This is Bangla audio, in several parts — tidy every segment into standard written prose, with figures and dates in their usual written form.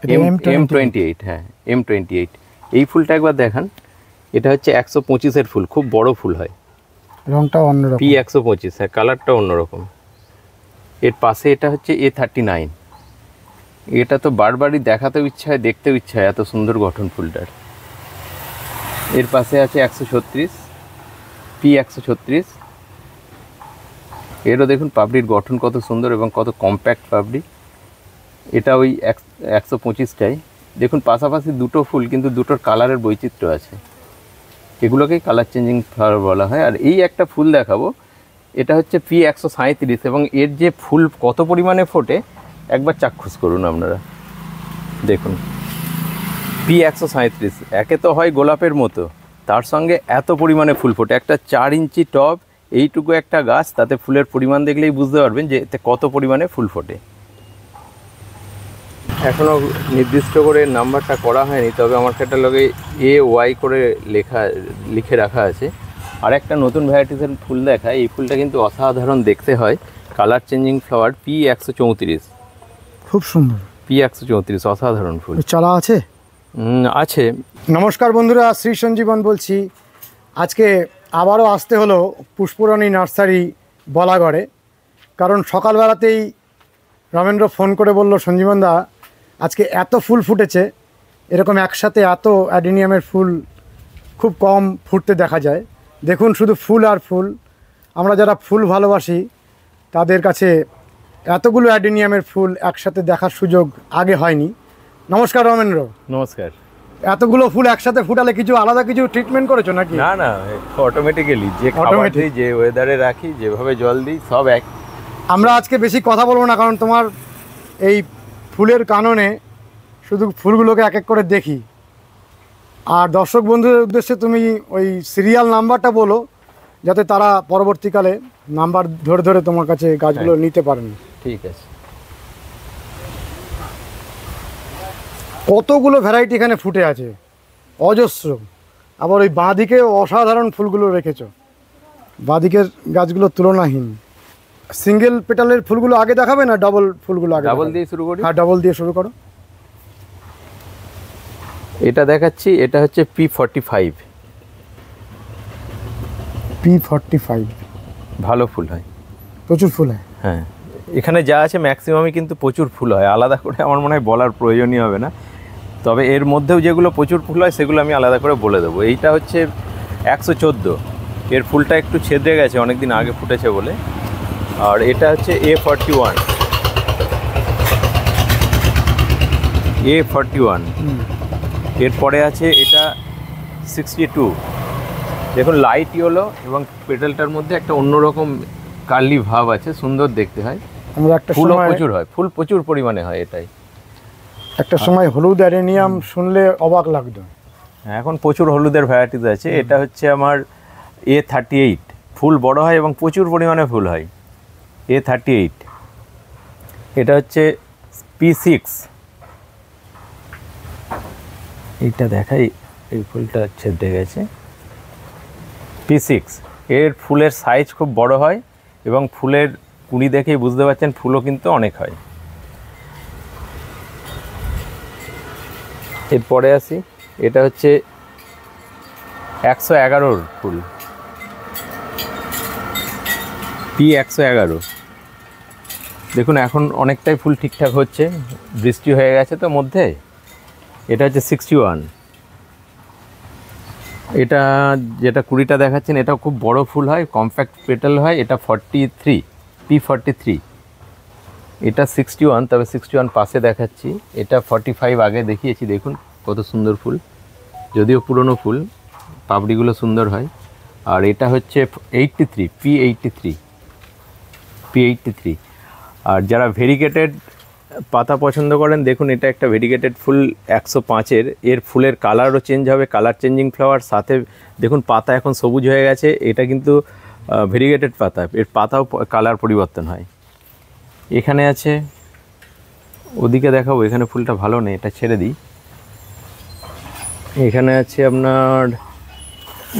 M28, হ্যাঁ M28। এই ফুলটা একবার দেখান। এটা হচ্ছে 125-এর ফুল, খুব বড় ফুল হয়, রংটা অন্যরকম। P125, হ্যাঁ কালারটা অন্যরকম। এর পাশে এটা হচ্ছে A39। এটা তো বারবারই দেখাতেও ইচ্ছা হয়, দেখতেও ইচ্ছা হয়, এত সুন্দর গঠন ফুলটার। এর পাশে আছে 136, P136। এরও দেখুন পাপড়ির গঠন কত সুন্দর এবং কত কম্প্যাক্ট পাপড়ি। এটা ওই 125টাই। দেখুন পাশাপাশি দুটো ফুল, কিন্তু দুটোর কালারের বৈচিত্র্য আছে, এগুলোকেই কালার চেঞ্জিং ফ্লাওয়ার বলা হয়। আর এই একটা ফুল দেখাবো, এটা হচ্ছে P137, এবং এর যে ফুল কত পরিমাণে ফোটে একবার চাক্ষুষ করুন আপনারা। দেখুন P137, একে তো হয় গোলাপের মতো, তার সঙ্গে এত পরিমাণে ফুল ফোটে। একটা 4 ইঞ্চি টব, এইটুকু একটা গাছ, তাতে ফুলের পরিমাণ দেখলেই বুঝতে পারবেন যে এতে কত পরিমাণে ফুল ফোটে। এখনও নির্দিষ্ট করে নাম্বারটা করা হয়নি, তবে আমার ক্যাটালগে AY করে লিখে রাখা আছে। আর একটা নতুন ভ্যারাইটিসের ফুল দেখায়, এই ফুলটা কিন্তু অসাধারণ দেখতে হয়, কালার চেঞ্জিং ফ্লাওয়ার, P134। খুব সুন্দর P134, অসাধারণ ফুল। চারা আছে? আছে। নমস্কার বন্ধুরা, শ্রী সঞ্জীবন বলছি। আজকে আবারও আসতে হলো পুষ্পরানী নার্সারি বলাগড়ে, কারণ সকালবেলাতেই রমেন্দ্র ফোন করে বলল, সঞ্জীবনদা আজকে এত ফুল ফুটেছে, এরকম একসাথে এত অ্যাডিনিয়ামের ফুল খুব কম ফুটতে দেখা যায়। দেখুন শুধু ফুল আর ফুল। আমরা যারা ফুল ভালোবাসি তাদের কাছে এতগুলো অ্যাডিনিয়ামের ফুল একসাথে দেখার সুযোগ আগে হয়নি। নমস্কার রমেন্দ্র। নমস্কার। এতগুলো ফুল একসাথে ফুটালে কিছু আলাদা কিছু ট্রিটমেন্ট করেছো নাকি? না না, অটোমেটিক্যালি যে খাবার দিই, যে ওয়েদারে রাখি, যেভাবে জল দিই, সব এক। আমরা আজকে বেশি কথা বলবো না, কারণ তোমার এই ফুলের কাননে শুধু ফুলগুলোকে এক এক করে দেখি। আর দর্শক বন্ধুদের উদ্দেশ্যে তুমি ওই সিরিয়াল নাম্বারটা বলো, যাতে তারা পরবর্তীকালে নাম্বার ধরে ধরে তোমার কাছে গাছগুলো নিতে পারেন। ঠিক আছে। কতগুলো ভ্যারাইটি এখানে ফুটে আছে, অজস্র। আবার ওই বাঁদিকে অসাধারণ ফুলগুলো রেখেছো, বাঁদিকের গাছগুলো তুলনাহীন। সিঙ্গেল পেটালের ফুলগুলো আগে দেখাবে না ডাবল ফুলগুলো আগে? ডাবল দিয়ে শুরু করি। হ্যাঁ, ডাবল দিয়ে শুরু করো। এটা দেখাচ্ছি, এটা হচ্ছে P45। P45 ভালো ফুল হয়, প্রচুর ফুল হয়। হ্যাঁ এখানে যা আছে ম্যাক্সিমামই কিন্তু প্রচুর ফুল হয়, আলাদা করে আমার মনে হয় বলার প্রয়োজনই হবে না। তবে এর মধ্যেও যেগুলো প্রচুর ফুল হয় সেগুলো আমি আলাদা করে বলে দেবো। এইটা হচ্ছে 114, এর ফুলটা একটু ছেদে গেছে, অনেক দিন আগে ফুটেছে বলে। আর এটা হচ্ছে A41। এরপরে আছে এটা 62। দেখুন লাইট ইয়েলো এবং পেটালটার মধ্যে একটা অন্যরকম কার্লি ভাব আছে, সুন্দর দেখতে হয়। আমরা একটা ফুলও সময় প্রচুর হয়, ফুল প্রচুর পরিমাণে হয়। এটাই একটা সময় হলুদ অ্যাডেনিয়াম শুনলে অবাক লাগতো। এখন প্রচুর হলুদের ভ্যারাইটিস আছে। এটা হচ্ছে আমার A38, ফুল বড় হয় এবং প্রচুর পরিমাণে ফুল হয়, A38। এটা হচ্ছে P6। এইটা দেখাই, এই ফুলটা ছেদে গেছে। P6, এর ফুলের সাইজ খুব বড় হয় এবং ফুলের কুঁড়ি দেখেই বুঝতে পারছেন ফুলও কিন্তু অনেক হয়। এরপরে আসি, এটা হচ্ছে 111 ফুল, P111। দেখুন এখন অনেকটাই ফুল ঠিকঠাক হচ্ছে, বৃষ্টি হয়ে গেছে তো মধ্যে। এটা হচ্ছে 61। এটা যেটা কুড়িটা দেখাচ্ছেন, এটাও খুব বড় ফুল হয়, কম্প্যাক্ট পেটাল হয়। এটা 43, P43। এটা 61, তবে 61 পাশে দেখাচ্ছি। এটা 45 আগে দেখিয়েছি। দেখুন কত সুন্দর ফুল, যদিও পুরনো ফুল, পাপড়িগুলো সুন্দর হয়। আর এটা হচ্ছে 83, P83। আর যারা ভেরিগেটেড পাতা পছন্দ করেন, দেখুন এটা একটা ভেরিগেটেড ফুল 105-এর। এর ফুলের কালারও চেঞ্জ হবে, কালার চেঞ্জিং ফ্লাওয়ার। সাথে দেখুন পাতা এখন সবুজ হয়ে গেছে, এটা কিন্তু ভেরিগেটেড পাতা, এর পাতাও কালার পরিবর্তন হয়। এখানে আছে, ওদিকে দেখাবো, এখানে ফুলটা ভালো নেই, এটা ছেড়ে দিই। এখানে আছে আপনার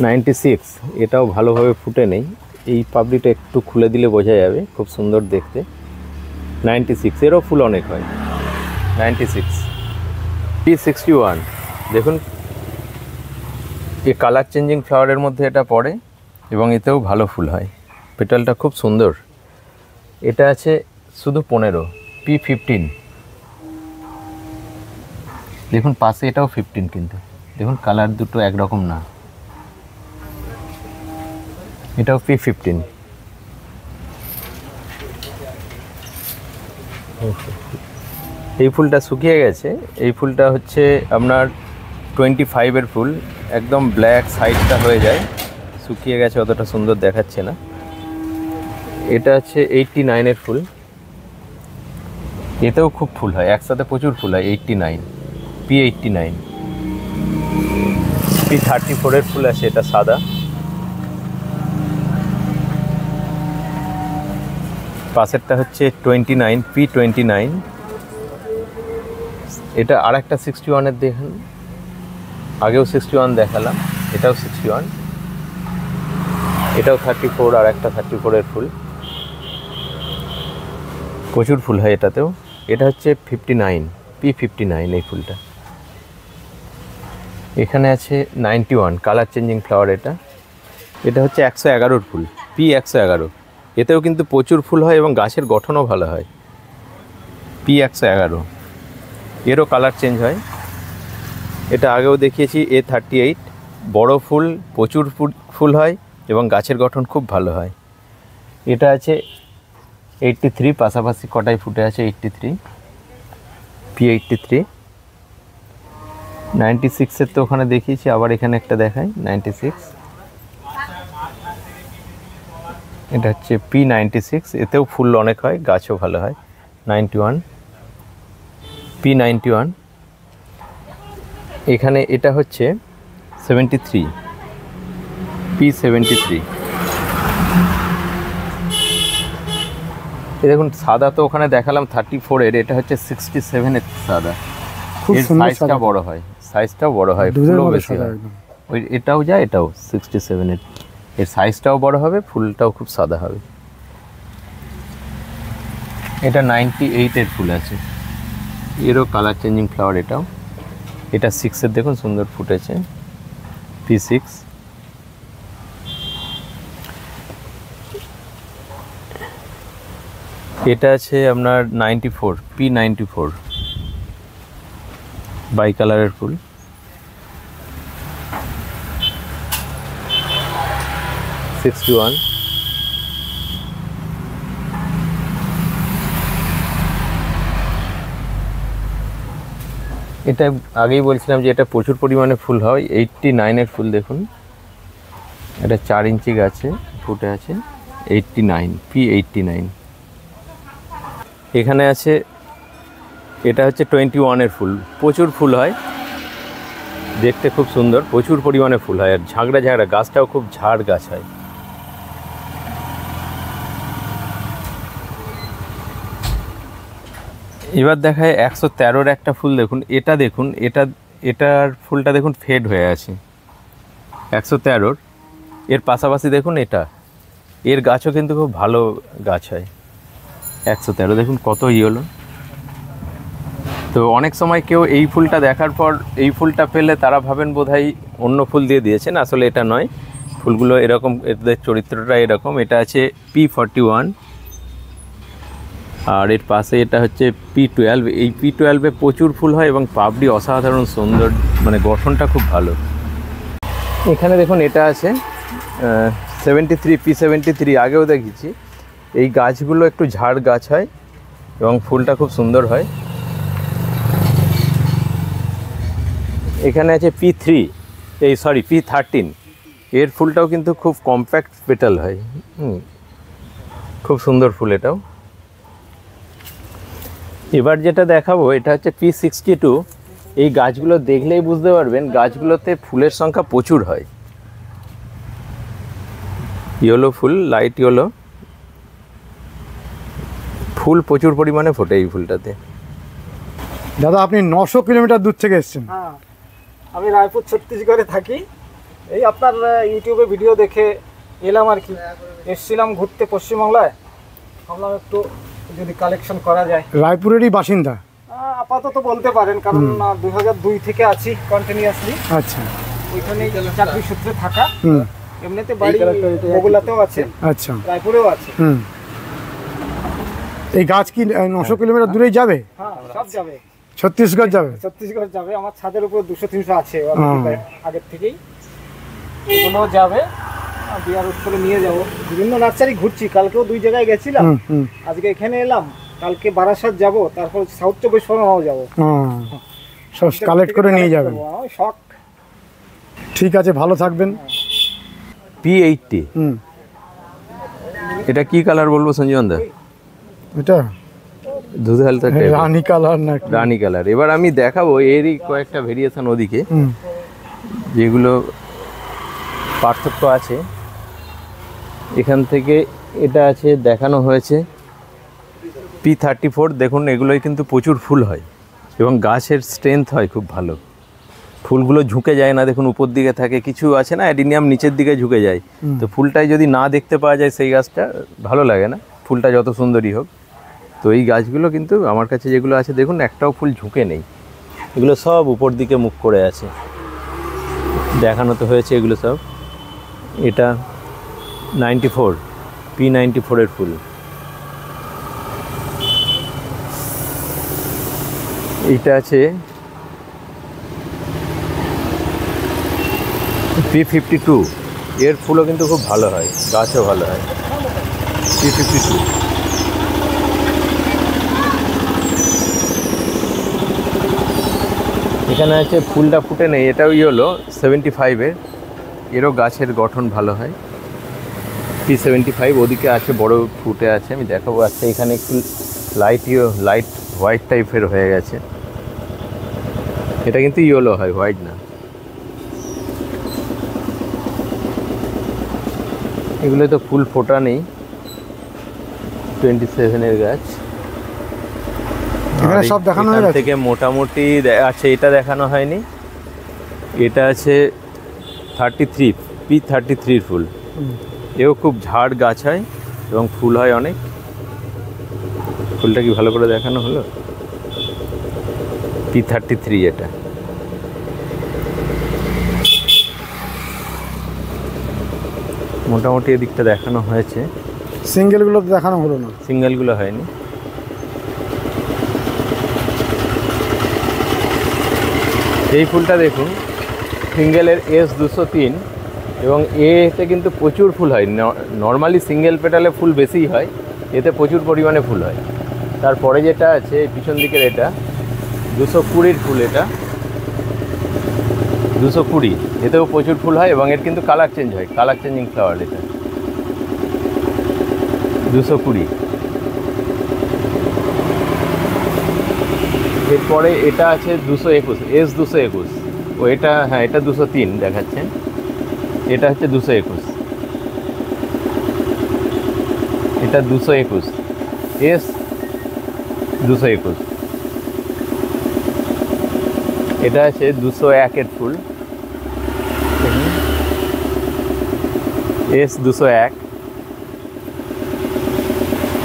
96, এটাও ভালোভাবে ফুটে নেই, এই পাপড়িটা একটু খুলে দিলে বোঝা যাবে, খুব সুন্দর দেখতে। 96, এরও ফুল অনেক হয়, 96। P61 দেখুন, এই কালার চেঞ্জিং ফ্লাওয়ারের মধ্যে এটা পড়ে এবং এতেও ভালো ফুল হয়। পেটালটা খুব সুন্দর। এটা আছে শুধু 15, P15। দেখুন পাশে এটাও 15, কিন্তু দেখুন কালার দুটো একরকম না। এটাও P15। এই ফুলটা শুকিয়ে গেছে। এই ফুলটা হচ্ছে আপনার 25-এর ফুল, একদম ব্ল্যাক সাইডটা হয়ে যায়, শুকিয়ে গেছে, অতটা সুন্দর দেখাচ্ছে না। এটা হচ্ছে 89-এর ফুল, এতেও খুব ফুল হয়, একসাথে প্রচুর ফুল হয়। 89, P89। P34-এর ফুল আছে, এটা সাদা। পাশেরটা হচ্ছে 29, P29। এটা আর একটা 61-এর দেখুন, আগেও 61 দেখালাম, এটাও 61। এটাও 34, আর একটা 34-এর ফুল, প্রচুর ফুল হয় এটাতেও। এটা হচ্ছে 59, P59 এই ফুলটা। এখানে আছে 91, কালার চেঞ্জিং ফ্লাওয়ার। এটা হচ্ছে 111-এর ফুল, P111। এতেও কিন্তু প্রচুর ফুল হয় এবং গাছের গঠনও ভালো হয়। P111, এরও কালার চেঞ্জ হয়। এটা আগেও দেখিয়েছি, A38, বড় ফুল, প্রচুর ফুল হয় এবং গাছের গঠন খুব ভালো হয়। এটা আছে 83, পাশাপাশি কটাই ফুটে আছে 83, P83। 96-এর তো ওখানে দেখিয়েছি, আবার এখানে একটা দেখাই, 96। এটা হচ্ছে P96, এতেও ফুল অনেক হয়, গাছও ভালো হয়। 91, P91। এখানে এটা হচ্ছে 73, P73। এই দেখুন সাদা তো ওখানে দেখালাম 34-এর, এটা হচ্ছে 67-এর সাদা। খুব এর সুন্দর সাইজটা বড় হয়, সাইজটাও বড় হয়, ফুলও বেশি হয়। ওই এটাও যায়, এটাও 67-এর, এর সাইজটাও বড় হবে, ফুলটাও খুব সাদা হবে। এটা 98-এর ফুল আছে, এরও কালার চেঞ্জিং ফ্লাওয়ার। এটা 6-এর দেখুন সুন্দর ফুটেছে, P6। এটা আছে আপনার 94, P94, বাই কালারের ফুল। 61। এটা আগেই বলছিলাম যে এটা প্রচুর পরিমাণে ফুল হয়। 89-এর ফুল দেখুন, এটা 4 ইঞ্চি গাছে ফুটে আছে, 89, P89। এখানে আছে, এটা হচ্ছে 21-এর ফুল, প্রচুর ফুল হয়, দেখতে খুব সুন্দর, প্রচুর পরিমাণে ফুল হয়, আর ঝাঁকড়া ঝাঁকড়া, গাছটাও খুব ঝাড় গাছ হয়। এবার দেখায় 113-এর একটা ফুল দেখুন, এটা দেখুন, এটার ফুলটা দেখুন ফেড হয়ে আছে, 113-এর। এর পাশাপাশি দেখুন এর গাছও কিন্তু খুব ভালো গাছ হয়। 113 দেখুন কত ইয়েলো। তো অনেক সময় কেউ এই ফুলটা দেখার পর এই ফুলটা পেলে তারা ভাবেন বোধহয় অন্য ফুল দিয়ে দিয়েছেন, আসলে এটা নয়। ফুলগুলো এরকম, এদের চরিত্রটা এরকম। এটা আছে P41, আর এর পাশে এটা হচ্ছে P12। এই P12-এ প্রচুর ফুল হয় এবং পাপড়ি অসাধারণ সুন্দর, মানে গঠনটা খুব ভালো। এখানে দেখুন এটা আছে 73, P73, আগেও দেখেছি। এই গাছগুলো একটু ঝাড় গাছ হয় এবং ফুলটা খুব সুন্দর হয়। এখানে আছে P13, এর ফুলটাও কিন্তু খুব কম্প্যাক্ট পেটাল হয়, খুব সুন্দর ফুল এটাও। এবার যেটা দেখাবো এটা হচ্ছে P62। এই গাছগুলো দেখলেই বুঝতে পারবেন গাছগুলোতে ফুলের সংখ্যা প্রচুর হয়। ইয়েলো ফুল, লাইট ইয়েলো ফুল প্রচুর পরিমাণে ফোটে এই ফুলটাতে। দাদা আপনি 900 কিলোমিটার দূর থেকে এসেছেন? হ্যাঁ, আমি রায়পুর ছত্তিশগড়ে থাকি। এই আপনার ইউটিউবে ভিডিও দেখে এলাম আর কি, এসছিলাম ঘুরতে পশ্চিমবাংলায়, ভাবলাম একটু যদি কালেকশন করা যায়। রায়পুরেরই বাসিন্দা? আপাতত বলতে পারেন, কারণ 2002 থেকে আছি কন্টিনিউয়াসলি। আচ্ছা ওইখানে চাকরি সূত্রে থাকা। হুম এমনিতে বাড়ি বগুড়াতেও আছে, আচ্ছা রায়পুরেও আছে। হুম এই গাছ কি 900 কিলোমিটার দূরেই যাবে? হ্যাঁ, সব যাবে, ছত্তিশগড় যাবে? ছত্তিশগড় যাবে। আমার ছাদের উপর 200-300 আছে আগের থেকেই, এগুলো যাবে। বিয়ার করে নিয়ে যাব। বিভিন্ন নার্সারি ঘুরছি, কালকেও 2 জায়গায় গেছিলাম, আজকে এখানে এলাম, কালকে বারাসাত যাব, তারপর সাউথ 24 পরগনাও যাবো। সব কালেক্ট করে নিয়ে যাবেন। শখ। ঠিক আছে, ভালো থাকবেন। P80 এটা কি কালার বলবো সঞ্জীবন দা? এটা দুধে হালকা রানী কালার না? রানী কালার। এবার আমি দেখাবো এরই কয়েকটা ভেরিয়েশন ওদিকে, যেগুলো পার্থক্য আছে। এখান থেকে এটা আছে, দেখানো হয়েছে P34। দেখুন এগুলোই কিন্তু প্রচুর ফুল হয় এবং গাছের স্ট্রেংথ হয় খুব ভালো। ফুলগুলো ঝুঁকে যায় না, দেখুন উপর দিকে থাকে। কিছু আছে না অ্যাডিনিয়াম নিচের দিকে ঝুঁকে যায়, তো ফুলটাই যদি না দেখতে পাওয়া যায় সেই গাছটা ভালো লাগে না, ফুলটা যত সুন্দরই হোক। তো এই গাছগুলো কিন্তু আমার কাছে যেগুলো আছে, দেখুন একটাও ফুল ঝুঁকে নেই, এগুলো সব উপর দিকে মুখ করে আছে। দেখানো তো হয়েছে এগুলো সব। এটা 94 P94 এর ফুল। এইটা আছে P52, এর ফুলও কিন্তু খুব ভালো হয়, গাছও ভালো হয়। P52 এখানে আছে, ফুলটা ফুটে নেই, এটাও হলো 75-এর, এরও গাছের গঠন ভালো হয়। P75 ওদিকে আছে, বড় ফুটে আছে, আমি দেখাবো। আচ্ছা এখানে একটু লাইট হোয়াইট টাইপের হয়ে গেছে, এটা কিন্তু ইয়েলো হয়, হোয়াইট না। এগুলো তো ফুল ফোটা নেই। 27-এর গাছ এখানে সব দেখানো হয়ে গেছে থেকে মোটামুটি আছে। এটা দেখানো হয়নি, এটা আছে 33 P33 ফুল। এও খুব ঝাড় গাছ হয় এবং ফুল হয় অনেক। ফুলটা কি ভালো করে দেখানো হলো? P33 এটা। মোটামুটি এদিকটা দেখানো হয়েছে, সিঙ্গেলগুলো তো দেখানো হলো না, সিঙ্গেলগুলো হয়নি। এই ফুলটা দেখুন, সিঙ্গেলের S203 এবং এতে কিন্তু প্রচুর ফুল হয়। নর্মালি সিঙ্গেল পেটালে ফুল বেশিই হয়, এতে প্রচুর পরিমাণে ফুল হয়। তারপরে যেটা আছে পিছন দিকের, এটা 220-র ফুল। এটা 220, এতেও প্রচুর ফুল হয় এবং এর কিন্তু কালার চেঞ্জ হয়, কালার চেঞ্জিং ফ্লাওয়ার। এটা 220। এরপরে এটা আছে 221, S221। ও এটা, হ্যাঁ এটা 203 দেখাচ্ছেন, এটা হচ্ছে 221। এটা 221, S221। এটা আছে 201-এর ফুল, S201।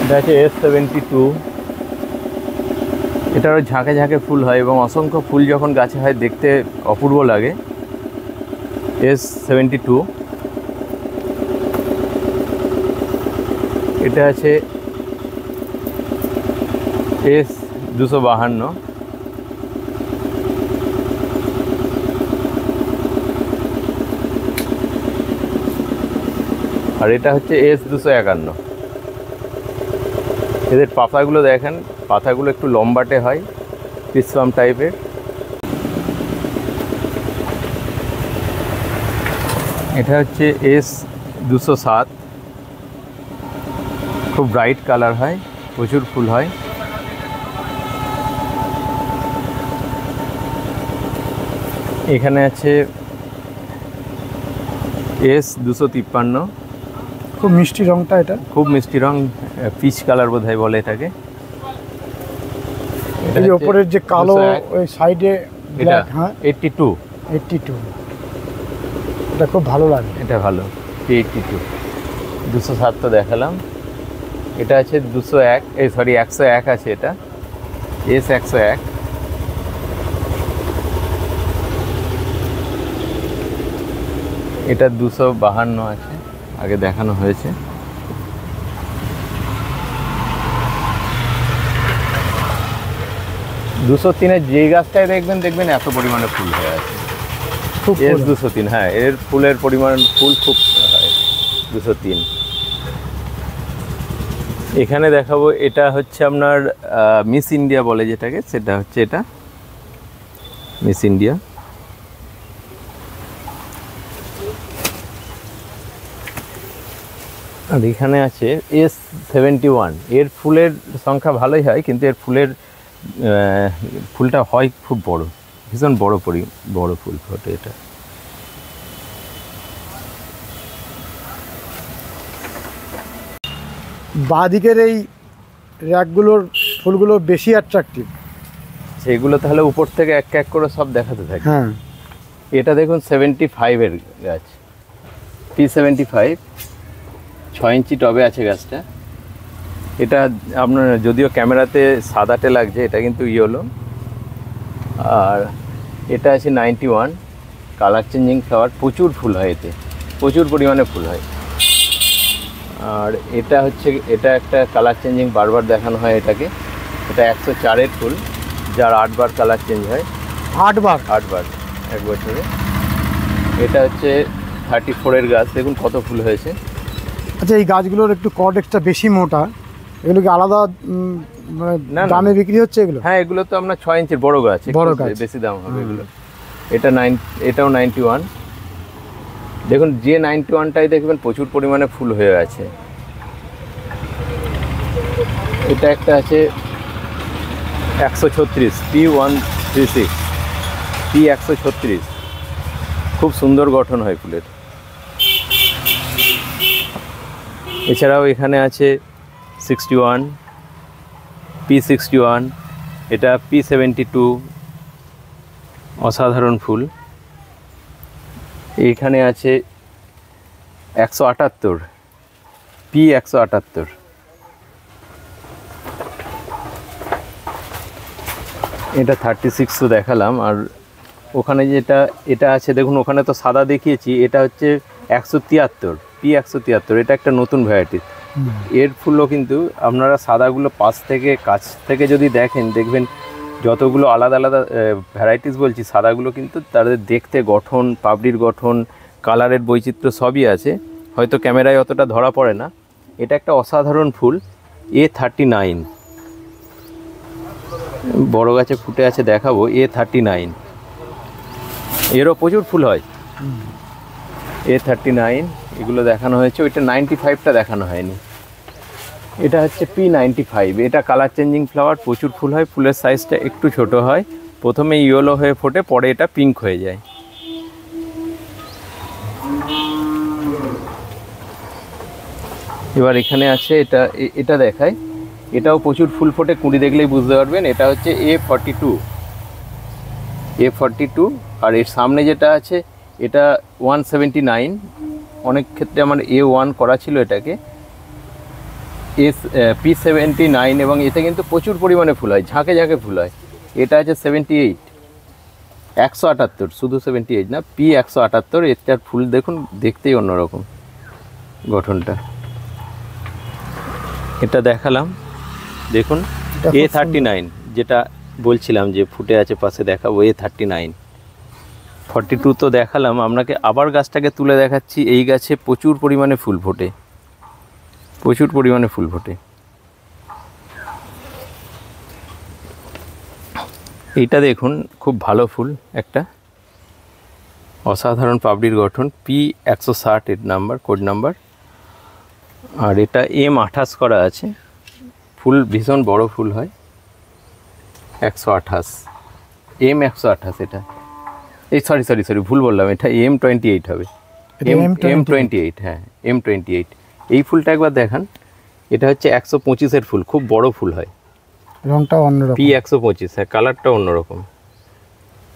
এটা আছে S72। এটারও ঝাঁকে ঝাঁকে ফুল হয় এবং অসংখ্য ফুল যখন গাছে হয় দেখতে অপূর্ব লাগে। S72। এটা আছে S252। আর এটা হচ্ছে S251। এদের পাতাগুলো দেখেন, পাতাগুলো একটু লম্বাটে হয়, ক্রিসপাম টাইপের। এটা হচ্ছে S207, খুব ব্রাইট কালার হয়, প্রচুর ফুল হয়। এখানে আছে S253, খুব মিষ্টি রংটা, এটা খুব মিষ্টি রং, পিচ কালার বোধহয় বলে এটাকে। এই উপরের যে কালো ওই সাইডে এটা ব্ল্যাক, হ্যাঁ 82, এটা খুব ভালো লাগে, এটা ভালো। 82, 207 তো দেখালাম। এটা আছে 201, 101 আছে এটা। S101, এটা 252 আছে, আগে দেখানো হয়েছে। S203 যে গাছটায় দেখবেন এত পরিমাণে ফুল হয়ে আছে। খুব ফুল। S203, হ্যাঁ, এর ফুলের পরিমাণ ফুল খুব হয় 203। এখানে দেখাবো, এটা হচ্ছে আপনার মিস ইন্ডিয়া বলে যেটাকে, সেটা হচ্ছে এটা মিস ইন্ডিয়া। আর এখানে আছে S71, এর ফুলের সংখ্যা ভালোই হয়, কিন্তু এর ফুলটা হয় খুব বড়, ভীষণ বড় ফুল ফোটে এটা। বাঁদিকের এই র্যাকগুলোর ফুলগুলো বেশি অ্যাট্রাকটিভ। সেগুলো তাহলে উপর থেকে এক এক করে সব দেখাতে থাকে। হ্যাঁ, এটা দেখুন 75 এর গাছ, P75, 6 ইঞ্চি টবে আছে গাছটা। এটা আপনার যদিও ক্যামেরাতে সাদাটে লাগছে, এটা কিন্তু ইয়েলো। আর এটা আছে 91, কালার চেঞ্জিং ফ্লাওয়ার, প্রচুর ফুল হয় এতে, প্রচুর পরিমাণে ফুল হয়। আর এটা হচ্ছে, এটা একটা কালার চেঞ্জিং, বারবার দেখানো হয় এটাকে। এটা 104 এর ফুল, যার 8 বার কালার চেঞ্জ হয়। 8 বার এক বছরে। এটা হচ্ছে 34 এর গাছ, দেখুন কত ফুল হয়েছে। আচ্ছা, এই গাছগুলোর একটু কর্ডেক্সটা বেশি মোটা, এগুলো কি আলাদা মানে না, না। দামে বিক্রি হচ্ছে এগুলো? হ্যাঁ, এগুলো তো আপনার 6 ইঞ্চির বড় গাছ, বড় একটু গাছ। বেশি দাম হবে এগুলো। এটাও 91। দেখুন, যে 91টাই দেখবেন প্রচুর পরিমাণে ফুল হয়ে আছে। এটা একটা আছে 136, P136, P136, খুব সুন্দর গঠন হয় ফুলের। এছাড়াও এখানে আছে 61, P61, এটা P72, অসাধারণ ফুল। এইখানে আছে 178, P178। এটা 36 তো দেখালাম। আর ওখানে যেটা এটা আছে দেখুন, ওখানে তো সাদা দেখিয়েছি, এটা হচ্ছে 173, P173, এটা একটা নতুন ভ্যারাইটি। এর ফুলও কিন্তু আপনারা সাদাগুলো কাছ থেকে যদি দেখবেন যতগুলো আলাদা আলাদা ভ্যারাইটিস বলছি, সাদাগুলো কিন্তু তাদের দেখতে গঠন, পাপড়ির গঠন, কালারের বৈচিত্র্য সবই আছে, হয়তো ক্যামেরায় অতটা ধরা পড়ে না। এটা একটা অসাধারণ ফুল, A39, বড় গাছে ফুটে আছে, দেখাবো। A39, এরও প্রচুর ফুল হয়। A39 এগুলো দেখানো হয়েছে, ওইটা 95টা দেখানো হয়নি। এটা হচ্ছে P95, এটা কালার চেঞ্জিং ফ্লাওয়ার, প্রচুর ফুল হয়, ফুলের সাইজটা একটু ছোট হয়, প্রথমে ইয়েলো হয়ে ফোটে, পরে এটা পিঙ্ক হয়ে যায়। এবার এখানে আছে এটা দেখায়, এটাও প্রচুর ফুল ফোটে, কুঁড়ি দেখলেই বুঝতে পারবেন। এটা হচ্ছে A42, আর এর সামনে যেটা আছে এটা 179, অনেক ক্ষেত্রে আমার A1 করা ছিল এটাকে, P79, এবং এতে কিন্তু প্রচুর পরিমাণে ফুল হয়, ঝাঁকে ঝাঁকে ফুল হয়। এটা আছে 78, 178, শুধু 78 না, P178, এটার ফুল দেখুন, দেখতেই অন্যরকম গঠনটা। এটা দেখালাম, দেখুন A39, যেটা বলছিলাম যে ফুটে আছে পাশে, দেখাবো A39। 42 তো দেখালাম আপনাকে, আবার গাছটাকে তুলে দেখাচ্ছি। এই গাছে প্রচুর পরিমাণে ফুল ফোটে, প্রচুর পরিমাণে ফুল ফোটে। এইটা দেখুন, খুব ভালো ফুল, একটা অসাধারণ পাপড়ির গঠন, P160 এর নাম্বার, কোড নাম্বার। আর এটা M28 করা আছে, ফুল ভীষণ বড় ফুল হয়, 128, M128 এটা। এই সরি ভুল বললাম, এটা M28 হবে, M28, হ্যাঁ M28। এই ফুলটা একবার দেখান, এটা হচ্ছে 125 ফুল, খুব বড় ফুল হয়, রংটা অন্যরকম, P125, হ্যাঁ, কালারটা অন্যরকম।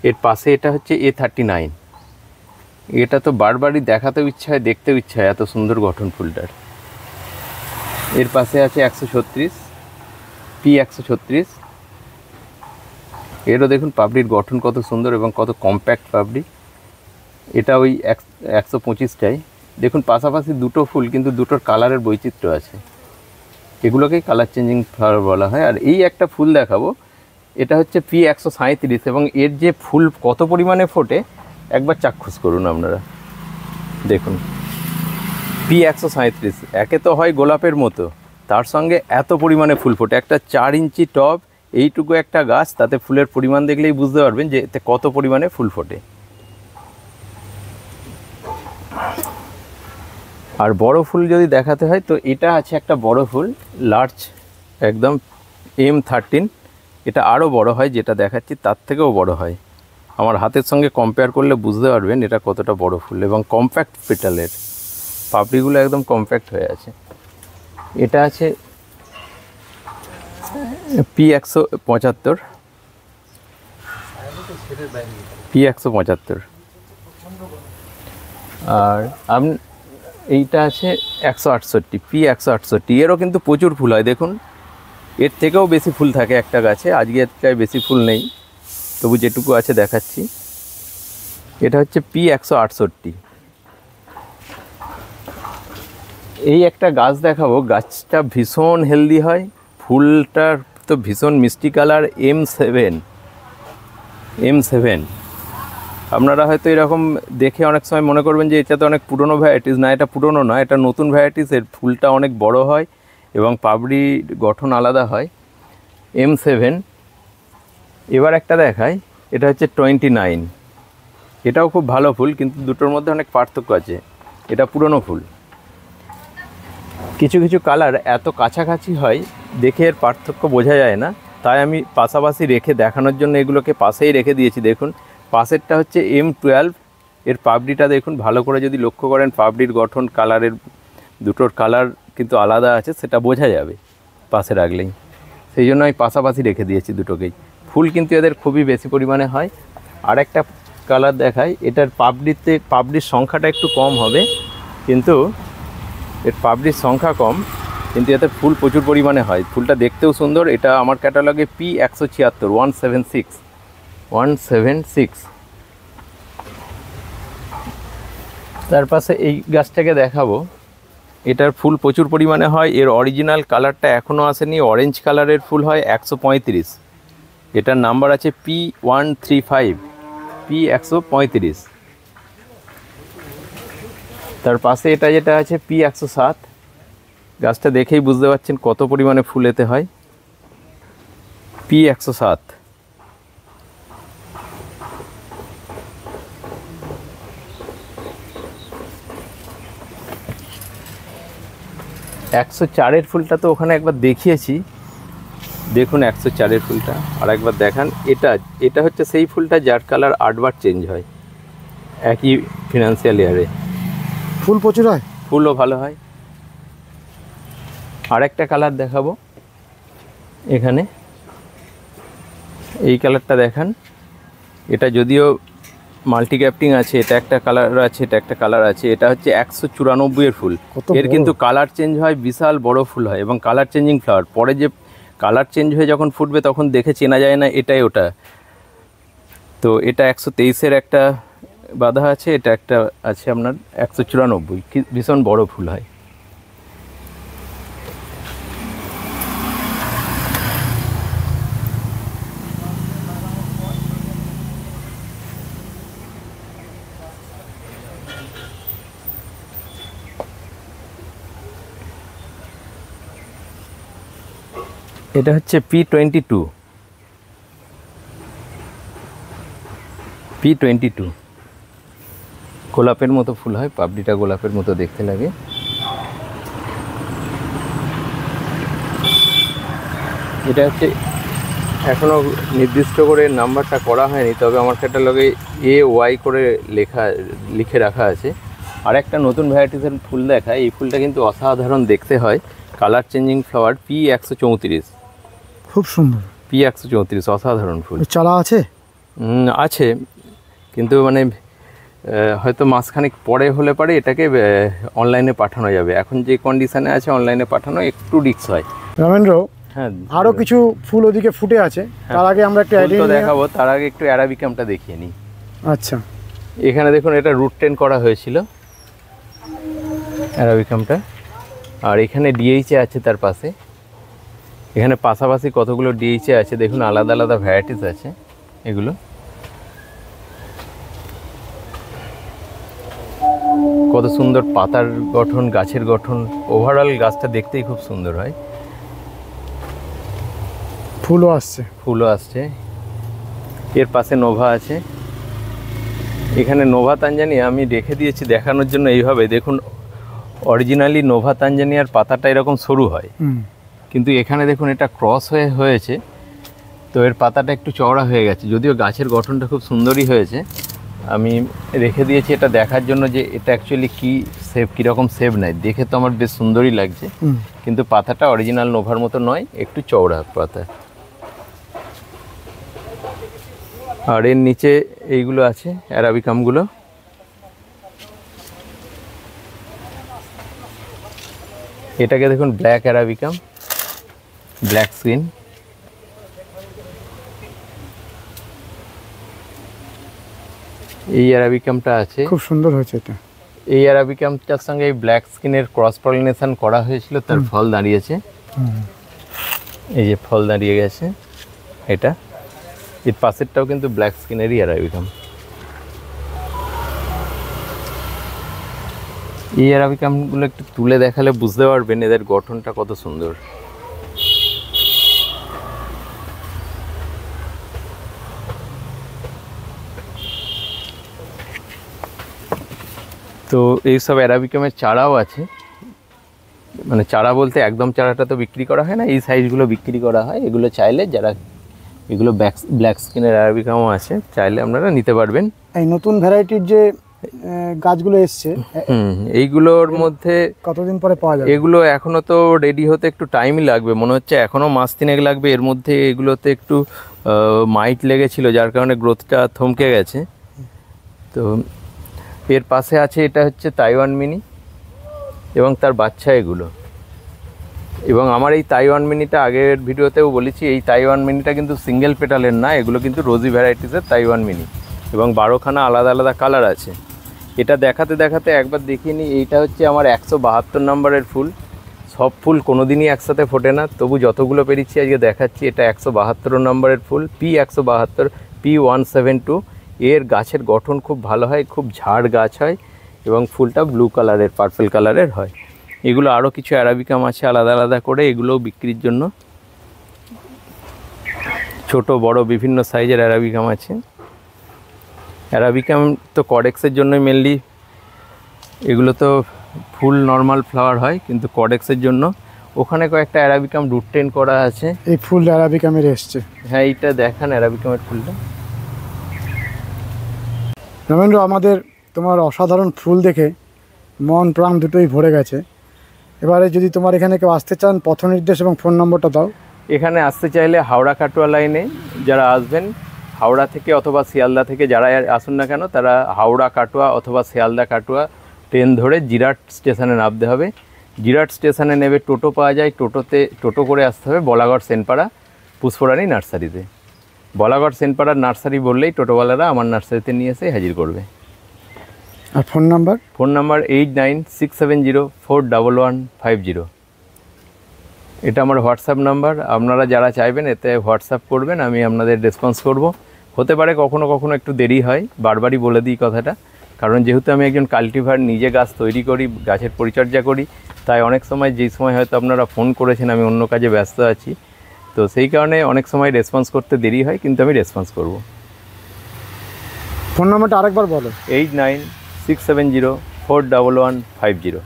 এর পাশে এটা হচ্ছে A39, এটা তো বারবারই দেখাতেও ইচ্ছা হয়, দেখতেও ইচ্ছা হয়, এত সুন্দর গঠন ফুলটার। এর পাশে আছে 136, P136, এরও দেখুন পাপড়ির গঠন কত সুন্দর এবং কত কম্প্যাক্ট পাপড়ি। এটা ওই 125টাই। দেখুন পাশাপাশি দুটো ফুল কিন্তু দুটোর কালারের বৈচিত্র্য আছে, এগুলোকেই কালার চেঞ্জিং ফ্লাওয়ার বলা হয়। আর এই একটা ফুল দেখাবো, এটা হচ্ছে P137 এবং এর যে ফুল কত পরিমাণে ফোটে একবার চাক্ষুষ করুন আপনারা। দেখুন P137 একে তো হয় গোলাপের মতো, তার সঙ্গে এত পরিমাণে ফুল ফোটে। একটা 4 ইঞ্চি টব, এইটুকু একটা গাছ, তাতে ফুলের পরিমাণ দেখলেই বুঝতে পারবেন যে এতে কত পরিমাণে ফুল ফোটে। আর বড় ফুল যদি দেখাতে হয় তো এটা আছে একটা বড় ফুল, লার্জ একদম M13। এটা আরও বড় হয়, যেটা দেখাচ্ছি তার থেকেও বড় হয়। আমার হাতের সঙ্গে কম্পেয়ার করলে বুঝতে পারবেন এটা কতটা বড় ফুল এবং কম্প্যাক্ট পেটালের, পাপড়িগুলো একদম কম্প্যাক্ট হয়ে আছে। এটা আছে P175। আর এইটা আছে 168, P168। এরও কিন্তু প্রচুর ফুল হয়, দেখুন এর থেকেও বেশি ফুল থাকে একটা গাছে। আজকে এটায় বেশি ফুল নেই, তবু যেটুকু আছে দেখাচ্ছি। এটা হচ্ছে P168। এই একটা গাছ দেখাবো, গাছটা ভীষণ হেলদি হয়, ফুলটার তো ভীষণ মিষ্টি কালার, M7। আপনারা হয়তো এরকম দেখে অনেক সময় মনে করবেন যে এটা তো অনেক পুরনো ভ্যারাইটিস। না, এটা পুরনো নয়, এটা নতুন ভ্যারাইটিস। এর ফুলটা অনেক বড় হয় এবং পাপড়ি গঠন আলাদা হয়, M7। এবার একটা দেখাই, এটা হচ্ছে 29। এটাও খুব ভালো ফুল, কিন্তু দুটোর মধ্যে অনেক পার্থক্য আছে। এটা পুরনো ফুল। কিছু কিছু কালার এত কাছাকাছি হয় দেখে এর পার্থক্য বোঝা যায় না, তাই আমি পাশাপাশি রেখে দেখানোর জন্য এগুলোকে পাশেই রেখে দিয়েছি। দেখুন পাশেরটা হচ্ছে M12। এর পাপড়িটা দেখুন ভালো করে, যদি লক্ষ্য করেন পাপড়ির গঠন, কালারের দুটোর কালার কিন্তু আলাদা আছে, সেটা বোঝা যাবে পাশে রাখলেই। সেই জন্য আমি পাশাপাশি রেখে দিয়েছি দুটোকেই। ফুল কিন্তু এদের খুবই বেশি পরিমাণে হয়। আর একটা কালার দেখাই, এটার পাপড়ির সংখ্যাটা একটু কম হবে, কিন্তু এর পাপড়ির সংখ্যা কম, কিন্তু এতে ফুল প্রচুর পরিমাণে হয়। ফুলটা দেখতেও সুন্দর। এটা আমার ক্যাটালগে P176, 176। তার পাশে এই গাছটাকে দেখাবো, এটার ফুল প্রচুর পরিমাণে হয়। এর অরিজিনাল কালারটা এখনও আসেনি, অরেঞ্জ কালারের ফুল হয় 135। এটার নাম্বার আছে P135, P135। তার পাশে এটা যেটা আছে P107। গাছটা দেখেই বুঝতে পারছেন কত পরিমাণে ফুল এতে হয়, P107। একশো4 ফুলটা তো ওখানে একবার দেখিয়েছি, দেখুন 104 ফুলটা আর একবার দেখান। এটা হচ্ছে সেই ফুলটা যার কালার 8 বার চেঞ্জ হয় একই ফিনান্সিয়াল ইয়ারে। ফুল প্রচুর হয়, ফুলও ভালো হয়। আর একটা কালার দেখাবো, এখানে এই কালারটা দেখান। এটা যদিও মাল্টি ক্যাপ্টিং আছে, এটা একটা কালার আছে, এটা একটা কালার আছে। এটা হচ্ছে 194 ফুল। এর কিন্তু কালার চেঞ্জ হয়, বিশাল বড় ফুল হয় এবং কালার চেঞ্জিং ফ্লাওয়ার। পরে যে কালার চেঞ্জ হয়ে যখন ফুটবে তখন দেখে চেনা যায় না এটাই ওটা। তো এটা 123-এর একটা বাঁধা আছে, এটা একটা আছে আপনার 194, ভীষণ বড় ফুল হয়। এটা হচ্ছে P22। গোলাপের মতো ফুল হয়, পাপড়িটা গোলাপের মতো দেখতে লাগে। এটা হচ্ছে এখনও নির্দিষ্ট করে নাম্বারটা করা হয়নি, তবে আমার ক্যাটালগে AY করে লিখে রাখা আছে। আর একটা নতুন ভ্যারাইটিসের ফুল দেখায়, এই ফুলটা কিন্তু অসাধারণ দেখতে হয়, কালার চেঞ্জিং ফ্লাওয়ার, P134। খুব সুন্দর, P134 অসাধারণ ফুল। চারা আছে? আছে, কিন্তু মানে হয়তো মাসখানেক পরে হলে পারে এটাকে অনলাইনে পাঠানো যাবে। এখন যে কন্ডিশানে আছে অনলাইনে পাঠানো একটু রিস্ক হয়। রামেন্দ্র, হ্যাঁ, আরও কিছু ফুল ওদিকে ফুটে আছে, তার আগে আমরা একটু ফুল তো দেখাবো, তার আগে একটু অ্যারাবিকামটা দেখিয়ে নিই। আচ্ছা, এখানে দেখুন এটা রুট টেন করা হয়েছিল অ্যারাবিকামটা, আর এখানে ডিএইচে আছে তার পাশে। এখানে পাশাপাশি কতগুলো ডিএইচে আছে দেখুন, আলাদা আলাদা ভ্যারাইটিস আছে এগুলো। কত সুন্দর পাতার গঠন, গাছের গঠন, ওভারঅল গাছটা দেখতেই খুব সুন্দর হয়। ফুলও আসছে। এর পাশে নোভা আছে। এখানে নোভা তানজানিয়া আমি রেখে দিয়েছি দেখানোর জন্য এইভাবে। দেখুন, অরিজিনালি নোভা তানজানিয়ার পাতাটা এরকম সরু হয়, কিন্তু এখানে দেখুন এটা ক্রস হয়েছে, তো এর পাতাটা একটু চওড়া হয়ে গেছে। যদিও গাছের গঠনটা খুব সুন্দরই হয়েছে, আমি রেখে দিয়েছি এটা দেখার জন্য যে এটা অ্যাকচুয়ালি কী শেপ, কীরকম শেপ নেয়। দেখে তো আমার বেশ সুন্দরই লাগছে, কিন্তু পাতাটা অরিজিনাল নোভার মতো নয়, একটু চওড়া পাতা। আর এর নিচে এইগুলো আছে অ্যারাবিকামগুলো। এটাকে দেখুন ব্ল্যাক অ্যারাবিকাম, ব্ল্যাক স্কিন। এই অ্যারাবিকামটা আছে, খুব সুন্দর হয়েছে এটা। এই অ্যারাবিকামটার সঙ্গে এই ব্ল্যাক স্কিনের ক্রস পলিনেশন করা হয়েছিল, তার ফল দাঁড়িয়েছে। এই যে ফল দাঁড়িয়ে গেছে এটা। এর পাশেরটাও কিন্তু ব্ল্যাক স্কিনেরই অ্যারাবিকাম। এই অ্যারাবিকামগুলো একটু তুলে দেখালে বুঝতে পারবেন এদের গঠনটা কত সুন্দর। তো এইসব অ্যারাবিকামের চারাও আছে, মানে চারা বলতে একদম চারাটা তো বিক্রি করা হয় না, এই সাইজগুলো বিক্রি করা হয়। এগুলো চাইলে যারা, এগুলো ব্ল্যাক স্কিনের অ্যারাবিকামও আছে, চাইলে আপনারা নিতে পারবেন। এই নতুন ভ্যারাইটির যে গাছগুলো এসছে, এইগুলোর মধ্যে কতদিন পরে পাওয়া যাবে? এগুলো এখনো তো রেডি হতে একটু টাইমই লাগবে, মনে হচ্ছে এখনো মাস তিনেক লাগবে। এর মধ্যে এগুলোতে একটু মাইট লেগেছিল, যার কারণে গ্রোথটা থমকে গেছে। তো এর পাশে আছে, এটা হচ্ছে তাইওয়ান মিনি এবং তার বাচ্চা এগুলো। এবং আমার এই তাইওয়ান মিনিটা আগের ভিডিওতেও বলেছি, এই তাইওয়ান মিনিটা কিন্তু সিঙ্গেল পেটালের না, এগুলো কিন্তু রোজি ভ্যারাইটিসের তাইওয়ান মিনি, এবং 12খানা আলাদা আলাদা কালার আছে। এটা দেখাতে দেখাতে একবার দেখিয়ে নিই। এইটা হচ্ছে আমার 172 নম্বরের ফুল। সব ফুল কোনো দিনই একসাথে ফোটে না, তবু যতগুলো পেরেছি আজকে দেখাচ্ছি। এটা 172 নম্বরের ফুল, P172, P172। এর গাছের গঠন খুব ভালো হয়, খুব ঝাড় গাছ হয়, এবং ফুলটা ব্লু কালারের, পার্পল কালারের হয়। এগুলো আরও কিছু অ্যারাবিকাম আছে আলাদা আলাদা করে, এগুলোও বিক্রির জন্য। ছোট বড় বিভিন্ন সাইজের অ্যারাবিকাম আছে। অ্যারাবিকাম তো কডেক্সের জন্যই মেনলি, এগুলো তো ফুল নর্মাল ফ্লাওয়ার হয়, কিন্তু কডেক্সের জন্য ওখানে কয়েকটা অ্যারাবিকাম রুট টেন করা আছে। এই ফুল অ্যারাবিকামের এসছে। হ্যাঁ, এইটা দেখান অ্যারাবিকামের ফুলটা। রমেন্দ্র, আমাদের তোমার অসাধারণ ফুল দেখে মন প্রাণ দুটোই ভরে গেছে। এবারে যদি তোমার এখানে কেউ আসতে চান, পথ নির্দেশ এবং ফোন নম্বরটা দাও। এখানে আসতে চাইলে হাওড়া কাটোয়া লাইনে যারা আসবেন, হাওড়া থেকে অথবা শিয়ালদা থেকে যারা আসুন না কেন, তারা হাওড়া কাটোয়া অথবা শিয়ালদা কাটোয়া ট্রেন ধরে জিরাট স্টেশনে নামতে হবে। জিরাট স্টেশনে নেবে টোটো পাওয়া যায়, টোটো করে আসতে হবে বলাগড় সেনপাড়া পুষ্পরানী নার্সারিতে। বলাগড় সেনপাড়ার নার্সারি বললেই টোটোওয়ালারা আমার নার্সারিতে নিয়ে এসে হাজির করবে। আর ফোন নাম্বার? Phone number 8967041150। এটা আমার হোয়াটসঅ্যাপ নাম্বার। আপনারা যারা চাইবেন এতে হোয়াটসঅ্যাপ করবেন, আমি আপনাদের রেসপন্স করব। হতে পারে কখনো কখনো একটু দেরি হয়, বারবারই বলে দিই কথাটা, কারণ যেহেতু আমি একজন কাল্টিভার, নিজে গাছ তৈরি করি, গাছের পরিচর্যা করি, তাই অনেক সময় যেই সময় হয়তো আপনারা ফোন করেছেন আমি অন্য কাজে ব্যস্ত আছি, তো সেই কারণে অনেক সময় রেসপন্স করতে দেরি হয়, কিন্তু আমি রেসপন্স করব। ফোন নাম্বারটা আরেকবার বলো। 8967041150।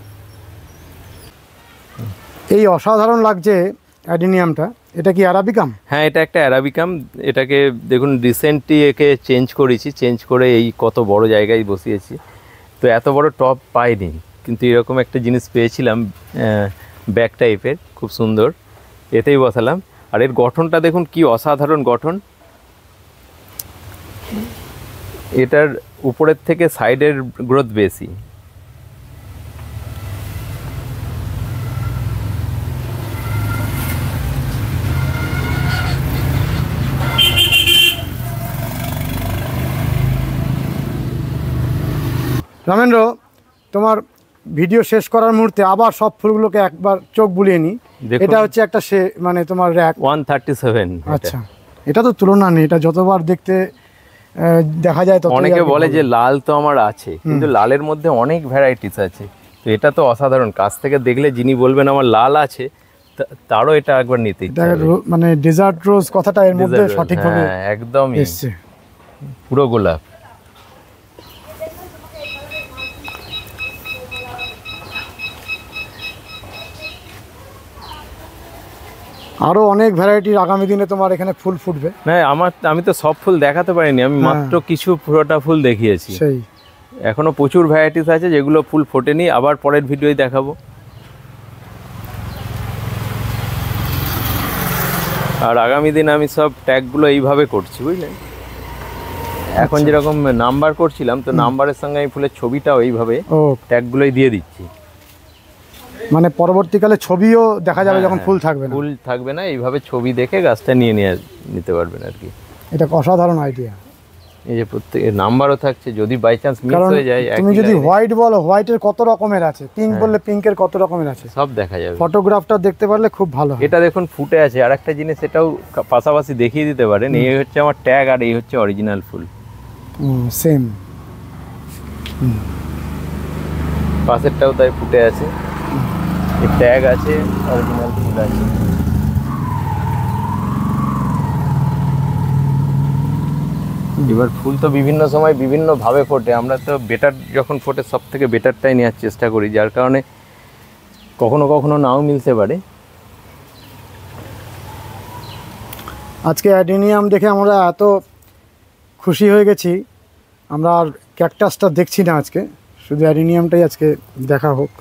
এই অসাধারণ লাগছে অ্যাডিনিয়ামটা, এটা কি অ্যারাবিকাম? হ্যাঁ, এটা একটা অ্যারাবিকাম। এটাকে দেখুন রিসেন্টলি একে চেঞ্জ করেছি, চেঞ্জ করে এই কত বড় জায়গায় বসিয়েছি। তো এত বড় টপ পাইনি, কিন্তু এরকম একটা জিনিস পেয়েছিলাম ব্যাগ টাইপের, খুব সুন্দর, এতেই বসালাম। আর এর গঠনটা দেখুন কি অসাধারণ গঠন। এটার উপরের থেকে সাইডের গ্রোথ বেশি। রামেন্দ্র, তোমার ভিডিও শেষ করার মুহূর্তে আবার সব ফুলগুলোকে একবার চোখ বুলিয়ে নিই। দেখুন। এটা হচ্ছে একটা মানে তোমার র্যাক 137। আচ্ছা, এটা তো তুলনা নেই, এটা যতবার দেখতে দেখা যায় তত অনেকে বলে যে লাল তো আমার আছে, কিন্তু লালের মধ্যে অনেক ভ্যারাইটিস আছে। তো এটা তো অসাধারণ, কাছ থেকে দেখলে যিনি বলবেন আমার লাল আছে তারও এটা একবার নিতে ইচ্ছা হবে। মানে ডেজার্ট রোজ কথাটা এর মধ্যে সঠিকভাবে একদমই এসছে। পুরো গোলাপ। আরো অনেক ভ্যারাইটির আগামী দিনে তোমার এখানে ফুল ফুটবে। না আমি তো সব ফুল দেখাতে পারিনি, আমি মাত্র কিছু পুরোটা ফুল দেখিয়েছি। সেই এখনো প্রচুর ভ্যারাইটিস আছে যেগুলো ফুল ফোটেনি, আবার পরের ভিডিওয় দেখাবো। আর আগামী দিন আমি সব ট্যাগগুলো এইভাবে করছি, বুঝলেন। এখন যেরকম নাম্বার করছিলাম, তো নাম্বারের সঙ্গে আমি ফুলের ছবিটাও এইভাবে ট্যাগগুলোই দিয়ে দিচ্ছি। মানে পরবর্তীকালে ছবিও দেখা যাবে যখন ফুল থাকবে না। ফুল থাকবে না, এইভাবে ছবি দেখে গাছটা নিতে পারবেন আর কি। এটা অসাধারণ আইডিয়া। এই যে প্রত্যেকের নাম্বারও থাকছে, যদি বাই চান্স মিস হয়ে যায়। তুমি যদি হোয়াইট বলো, হোয়াইটের কত রকমের আছে, পিঙ্ক বললে পিঙ্কের কত রকমের আছে, সব দেখা যাবে। ফটোগ্রাফটা দেখতে পারলে খুব ভালো হয়। এটা দেখুন ফুটে আছে, আর একটা জিনিস এটাও পাশাপাশি দেখিয়ে দিতে পারেন। এই হচ্ছে আমার ট্যাগ আর এই হচ্ছে অরিজিনাল ফুল, সেম। পাশেরটাও তাই ফুটে আছে, এই ট্যাগ আছে, অরিজিনাল ফুল আছে। এবার ফুল তো বিভিন্ন সময় বিভিন্ন ভাবে ফোটে, আমরা তো বেটার যখন ফোটে সব থেকে বেটারটাই নেওয়ার চেষ্টা করি, যার কারণে কখনো কখনো নাও মিলতে পারে। আজকে অ্যাডেনিয়াম দেখে আমরা এত খুশি হয়ে গেছি, আমরা আর ক্যাকটাসটা দেখছি না আজকে, শুধু অ্যাডেনিয়ামটাই আজকে দেখা হোক।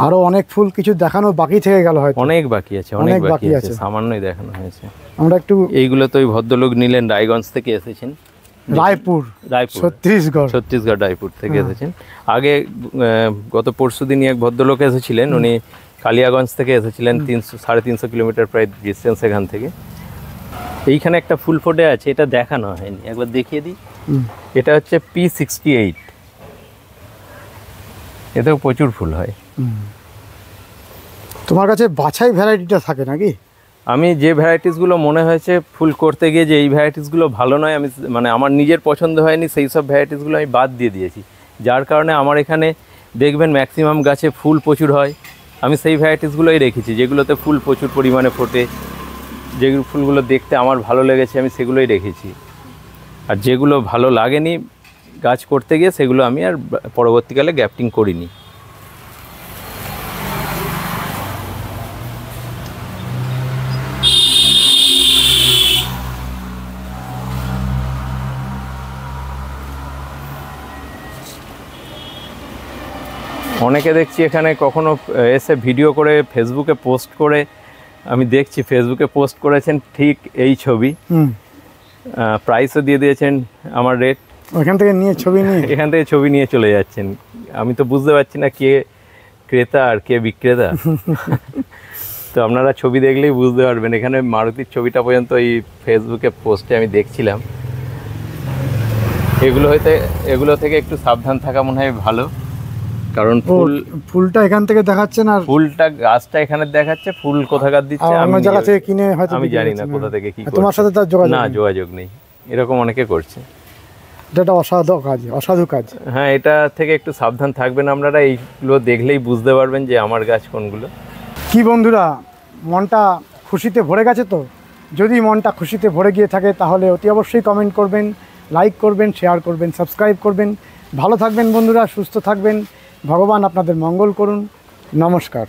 আরো অনেক ফুল কিছু দেখানো বাকি থেকে গেল, হয়তো অনেক বাকি আছে, অনেক বাকি আছে, সামান্যই দেখানো হয়েছে। আমরা একটু এইগুলো তো ওই ভদ্রলোক নিলেন, রায়গঞ্জ থেকে এসেছেন, রায়পুর ছত্তিশগড় রায়পুর থেকে এসেছেন। আগে গত পরশুদিনই এক ভদ্রলোক এসেছিলেন, উনি কালিয়াগঞ্জ থেকে এসেছিলেন, 300-350 কিলোমিটার প্রায় ডিস্টেন্স এখান থেকে। এইখানে একটা ফুল ফোটে আছে, এটা দেখানো হয়নি, একবার দেখিয়ে দিই। এটা হচ্ছে P68, এতেও প্রচুর ফুল হয়। তোমার কাছে বাছাই ভ্যারাইটিটা থাকে নাকি? আমি যে ভ্যারাইটিসগুলো মনে হয়েছে ফুল করতে গিয়ে যে এই ভ্যারাইটিসগুলো ভালো নয়, আমি মানে আমার নিজের পছন্দ হয়নি, সেই সব ভ্যারাইটিসগুলো আমি বাদ দিয়ে দিয়েছি। যার কারণে আমার এখানে দেখবেন ম্যাক্সিমাম গাছে ফুল প্রচুর হয়। আমি সেই ভ্যারাইটিসগুলোই রেখেছি যেগুলোতে ফুল প্রচুর পরিমাণে ফোটে, যেগুলো ফুলগুলো দেখতে আমার ভালো লেগেছে আমি সেগুলোই রেখেছি। আর যেগুলো ভালো লাগেনি গাছ করতে গিয়ে সেগুলো আমি আর পরবর্তীকালে গ্যাপটিং করিনি। অনেকে দেখছি এখানে কখনো এসে ভিডিও করে ফেসবুকে পোস্ট করে, আমি দেখছি ফেসবুকে পোস্ট করেছেন ঠিক এই ছবি, প্রাইসও দিয়ে দিয়েছেন আমার রেট, এখান থেকে ছবি নিয়ে চলে যাচ্ছেন। আমি তো বুঝতে পারছি না কে ক্রেতা আর কে বিক্রেতা। তো আপনারা ছবি দেখলেই বুঝতে পারবেন। এখানে মারুতির ছবিটা পর্যন্ত এই ফেসবুকে পোস্টে আমি দেখছিলাম। এগুলো থেকে একটু সাবধান থাকা মনে হয় ভালো, কারণ ফুলটা এখান থেকে দেখাচ্ছে না, ফুলটা গাছটা এখানে দেখাচ্ছে, ফুল কোথাকার দিচ্ছে অন্য জায়গা থেকে কিনে হয়তো আমি জানি না কোথা থেকে কি। তোমার সাথে তার যোগাযোগ নেই, এরকম অনেকে করছে। এটা অসাধু কাজ। হ্যাঁ, এটা থেকে একটু সাবধান থাকবেন আপনারা। এইগুলো দেখলেই বুঝতে পারবেন যে আমার গাছ কোনগুলো। কি বন্ধুরা, মনটা খুশিতে ভরে গেছে তো? যদি মনটা খুশিতে ভরে গিয়ে থাকে তাহলে অতি অবশ্যই কমেন্ট করবেন, লাইক করবেন, শেয়ার করবেন, সাবস্ক্রাইব করবেন। ভালো থাকবেন বন্ধুরা, সুস্থ থাকবেন, ভগবান আপনাদের মঙ্গল করুন। নমস্কার।